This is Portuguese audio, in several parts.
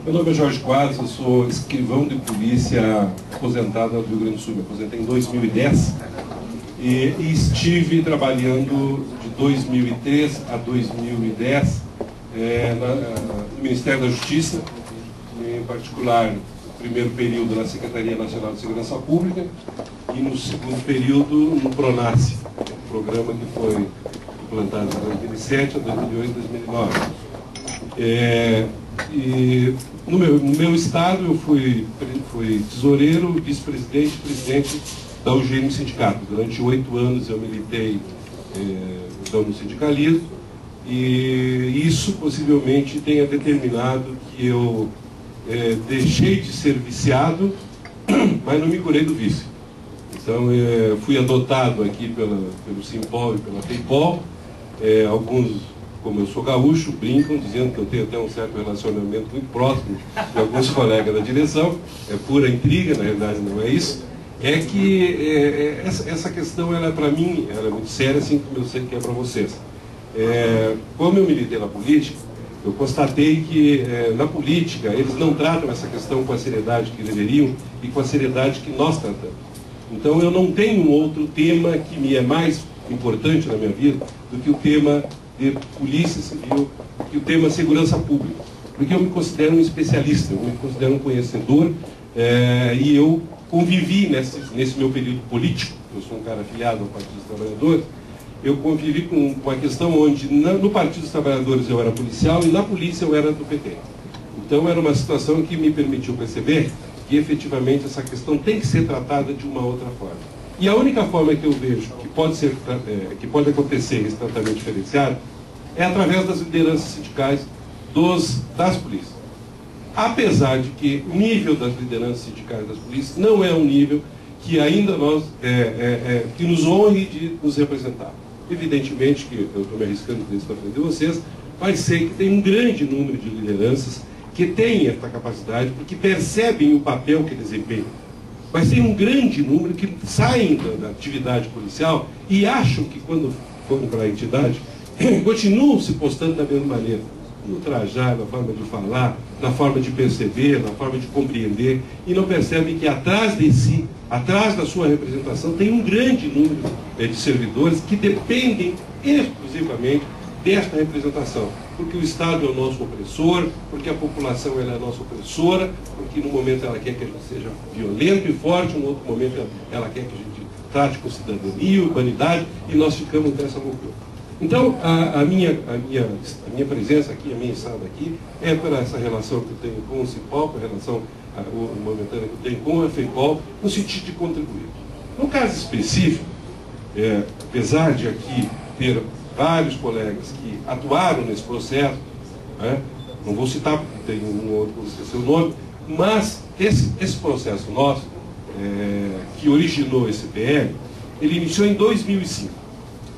Meu nome é Jorge Quadros, eu sou escrivão de polícia aposentado do Rio Grande do Sul. Me aposentei em 2010 e estive trabalhando de 2003 a 2010 no Ministério da Justiça, em particular no primeiro período na Secretaria Nacional de Segurança Pública e no segundo período no PRONASSE, um programa que foi implantado de 2007 a 2008 e 2009. E no meu estado eu fui tesoureiro, vice-presidente e presidente da UGM Sindicato. Durante 8 anos eu militei no sindicalismo e isso possivelmente tenha determinado que eu deixei de ser viciado, mas não me curei do vício. Então fui adotado aqui pelo Simpol e pela Feipol. Alguns, como eu sou gaúcho, brincam dizendo que eu tenho até um certo relacionamento muito próximo de alguns colegas da direção. É pura intriga, na realidade não é isso. É que essa questão, ela para mim, ela é muito séria, assim como eu sei que é para vocês. Como eu militei na política, eu constatei que na política eles não tratam essa questão com a seriedade que deveriam e com a seriedade que nós tratamos. Então eu não tenho outro tema que me é mais importante na minha vida do que o tema de polícia civil, do que o tema segurança pública. Porque eu me considero um especialista, eu me considero um conhecedor e eu convivi nesse meu período político, eu sou um cara afiliado ao Partido dos Trabalhadores, eu convivi com a questão onde no Partido dos Trabalhadores eu era policial e na polícia eu era do PT. Então era uma situação que me permitiu perceber que efetivamente essa questão tem que ser tratada de uma outra forma. E a única forma que eu vejo que pode acontecer esse tratamento diferenciado é através das lideranças sindicais das polícias. Apesar de que o nível das lideranças sindicais das polícias não é um nível que ainda que nos honre de nos representar. Evidentemente que eu estou me arriscando nisso para frente de vocês, mas sei que tem um grande número de lideranças que têm essa capacidade, porque percebem o papel que desempenham. Mas tem um grande número que saem da atividade policial e acham que quando foram para a entidade, continuam se postando da mesma maneira. No trajar, na forma de falar, na forma de perceber, na forma de compreender, e não percebem que atrás de si, atrás da sua representação, tem um grande número de servidores que dependem exclusivamente desta representação. Porque o Estado é o nosso opressor, porque a população ela é a nossa opressora, porque no momento ela quer que a gente seja violento e forte, no outro momento ela quer que a gente trate com cidadania, humanidade, e nós ficamos nessa loucura. Então, a minha presença aqui, a minha estada aqui, é para essa relação que eu tenho com o Simpol, com a relação momentânea que eu tenho com a Feipol, no sentido de contribuir. No caso específico, apesar de aqui ter vários colegas que atuaram nesse processo, não vou citar porque tem um outro que eu esqueci o nome, mas esse processo nosso, que originou esse PL, ele iniciou em 2005.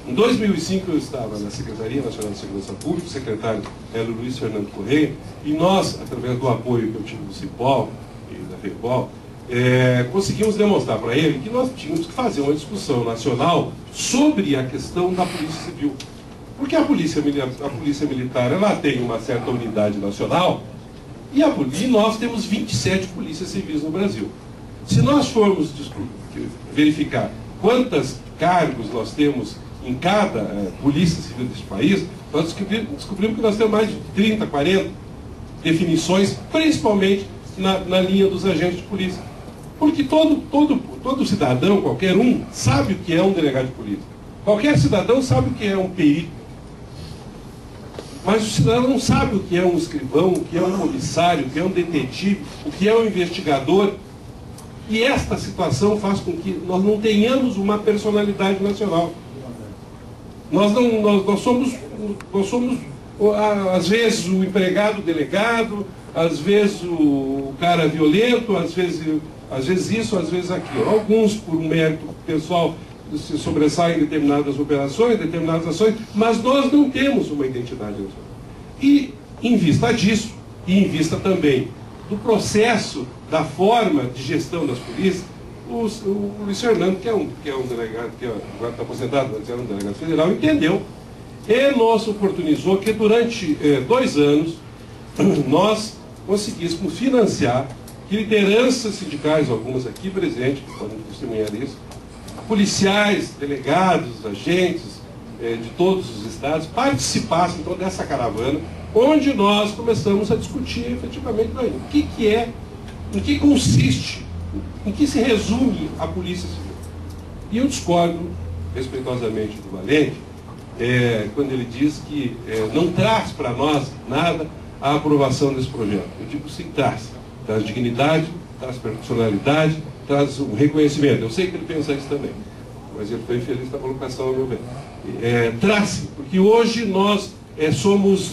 Em 2005 eu estava na Secretaria Nacional de Segurança Pública, o secretário era o Luiz Fernando Correia, e nós, através do apoio que eu tive do Cipol e da Feipol, conseguimos demonstrar para ele que nós tínhamos que fazer uma discussão nacional sobre a questão da Polícia Civil. Porque a Polícia Militar ela tem uma certa unidade nacional e nós temos 27 polícias civis no Brasil. Se nós formos verificar quantos cargos nós temos em cada polícia civil desse país, nós descobrimos que nós temos mais de 30, 40 definições, principalmente na linha dos agentes de polícia. Porque todo cidadão, qualquer um, sabe o que é um delegado de polícia. Qualquer cidadão sabe o que é um perito. Mas o cidadão não sabe o que é um escrivão, o que é um comissário, o que é um detetive, o que é um investigador. E esta situação faz com que nós não tenhamos uma personalidade nacional. Nós somos, às vezes, o empregado delegado, às vezes o cara violento, às vezes isso, às vezes aquilo. Alguns, por um mérito pessoal, se sobressaem em determinadas operações, determinadas ações, mas nós não temos uma identidade nacional. E, em vista disso, e em vista também do processo, da forma de gestão das polícias, o Luiz Fernando, que é um delegado, que agora está aposentado, mas era um delegado federal, entendeu e nos oportunizou que durante 2 anos nós conseguíssemos financiar que lideranças sindicais, algumas aqui presentes, que podem testemunhar isso, policiais, delegados, agentes de todos os estados, participassem então dessa caravana, onde nós começamos a discutir efetivamente o que é, em que consiste, em que se resume a Polícia Civil. E eu discordo respeitosamente do Valente, quando ele diz que não traz para nós nada a aprovação desse projeto. Eu digo sim, traz. Traz dignidade, traz personalidade, traz um reconhecimento. Eu sei que ele pensa isso também, mas ele foi infeliz na colocação, ao meu ver. Traz, porque hoje nós somos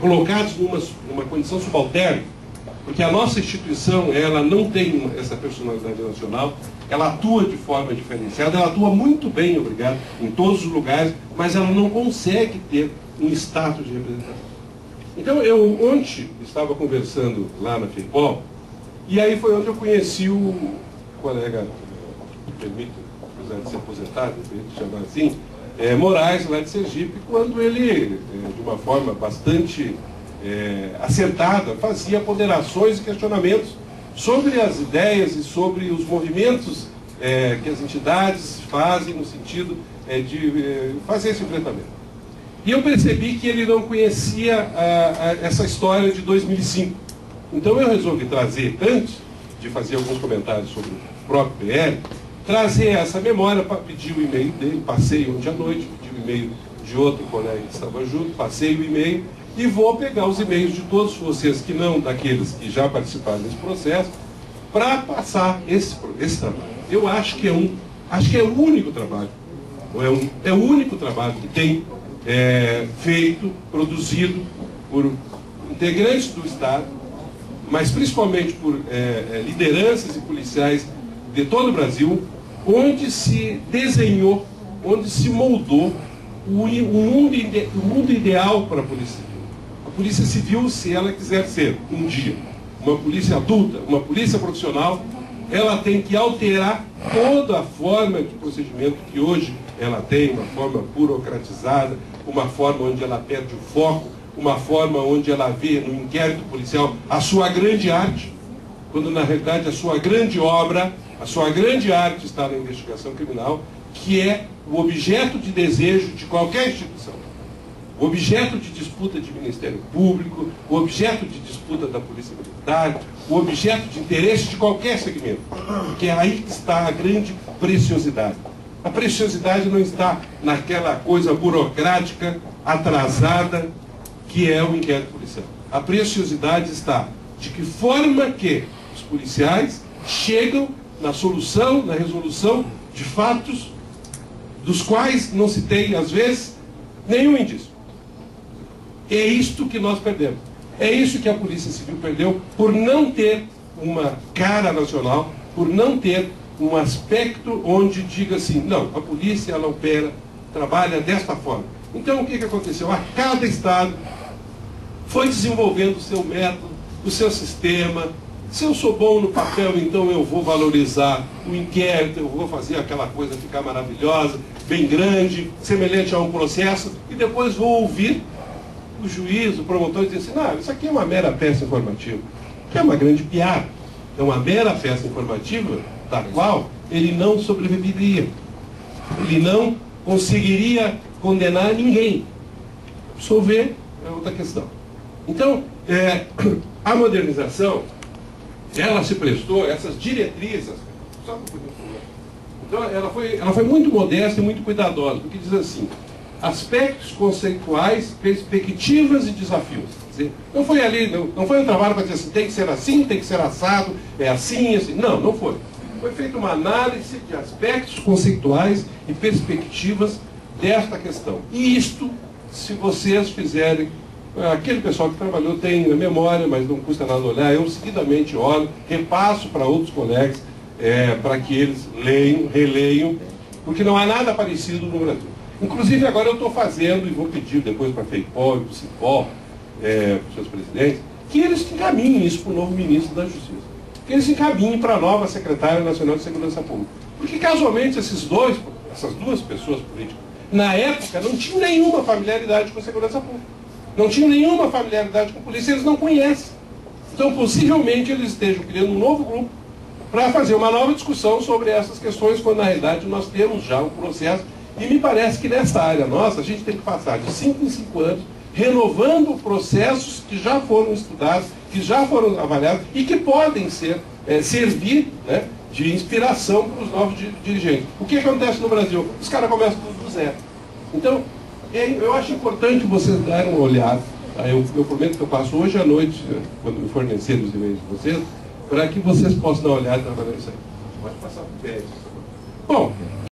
colocados numa condição subalterna, porque a nossa instituição ela não tem essa personalidade nacional, ela atua de forma diferenciada, ela atua muito bem, obrigado, em todos os lugares, mas ela não consegue ter um status de representação. Então, eu ontem estava conversando lá na FEIPOL, e aí foi onde eu conheci o colega, permite, apesar de ser aposentado, permite chamar assim, Moraes, lá de Sergipe, quando ele, de uma forma bastante acertada, fazia ponderações e questionamentos sobre as ideias e sobre os movimentos que as entidades fazem no sentido de fazer esse enfrentamento. E eu percebi que ele não conhecia essa história de 2005. Então eu resolvi trazer, antes de fazer alguns comentários sobre o próprio PL, trazer essa memória, pedi o e-mail dele, passei ontem à noite, pedi o e-mail de outro colega que estava junto, passei o e-mail e vou pegar os e-mails de todos vocês, que não daqueles que já participaram desse processo, para passar esse trabalho. Eu acho que é o único trabalho, é o único trabalho que tem feito, produzido por integrantes do Estado, mas principalmente por lideranças e policiais de todo o Brasil, onde se desenhou, onde se moldou o mundo ideal para a Polícia Civil. A Polícia Civil, se ela quiser ser, um dia, uma polícia adulta, uma polícia profissional, ela tem que alterar toda a forma de procedimento que hoje ela tem, uma forma burocratizada, uma forma onde ela perde o foco, uma forma onde ela vê no inquérito policial a sua grande arte, quando na realidade a sua grande obra, a sua grande arte está na investigação criminal, que é o objeto de desejo de qualquer instituição. O objeto de disputa de Ministério Público, o objeto de disputa da Polícia Militar, o objeto de interesse de qualquer segmento. Porque é aí que está a grande preciosidade. A preciosidade não está naquela coisa burocrática, atrasada, que é o inquérito policial. A preciosidade está de que forma que os policiais chegam na solução, na resolução de fatos dos quais não se tem, às vezes, nenhum indício. É isto que nós perdemos. É isso que a Polícia Civil perdeu por não ter uma cara nacional, por não ter um aspecto onde diga assim, não, a polícia ela opera, trabalha desta forma. Então o que aconteceu? A cada estado foi desenvolvendo o seu método, o seu sistema. Se eu sou bom no papel, então eu vou valorizar o inquérito, eu vou fazer aquela coisa ficar maravilhosa, bem grande, semelhante a um processo, e depois vou ouvir o juiz, o promotor, dizer assim, não, isso aqui é uma mera peça informativa, que é uma grande piada, é uma mera peça informativa da qual ele não sobreviveria, ele não conseguiria condenar ninguém. Absolver é outra questão. Então, a modernização, ela se prestou, essas diretrizes, então ela foi muito modesta e muito cuidadosa, porque diz assim, aspectos conceituais, perspectivas e desafios. Quer dizer, não foi ali, não foi um trabalho para dizer assim, tem que ser assim, tem que ser assado, é assim, assim. Não, não foi. Foi feita uma análise de aspectos conceituais e perspectivas desta questão. E isto, se vocês fizerem, aquele pessoal que trabalhou tem na memória, mas não custa nada olhar, eu seguidamente olho, repasso para outros colegas, para que eles leiam, releiam, porque não há nada parecido no Brasil. Inclusive agora eu estou fazendo, e vou pedir depois para a FEIPOL e para o CIPOL, para os seus presidentes, que eles encaminhem isso para o novo ministro da Justiça. Que eles encaminhem para a nova secretária nacional de Segurança Pública. Porque casualmente essas duas pessoas políticas, na época, não tinham nenhuma familiaridade com a segurança pública. Não tinham nenhuma familiaridade com a polícia, eles não conhecem. Então, possivelmente, eles estejam criando um novo grupo para fazer uma nova discussão sobre essas questões, quando na realidade nós temos já um processo. E me parece que nessa área nossa, a gente tem que passar de 5 em 5 anos, renovando processos que já foram estudados, que já foram avaliados e que podem servir, né, de inspiração para os novos dirigentes. O que acontece no Brasil? Os caras começam tudo do zero. Então, eu acho importante vocês darem uma olhada. Tá? Eu prometo que eu passo hoje à noite, quando me fornecer os e-mails de vocês, para que vocês possam dar uma olhada e trabalhar isso aí. Pode passar por pé. Bom,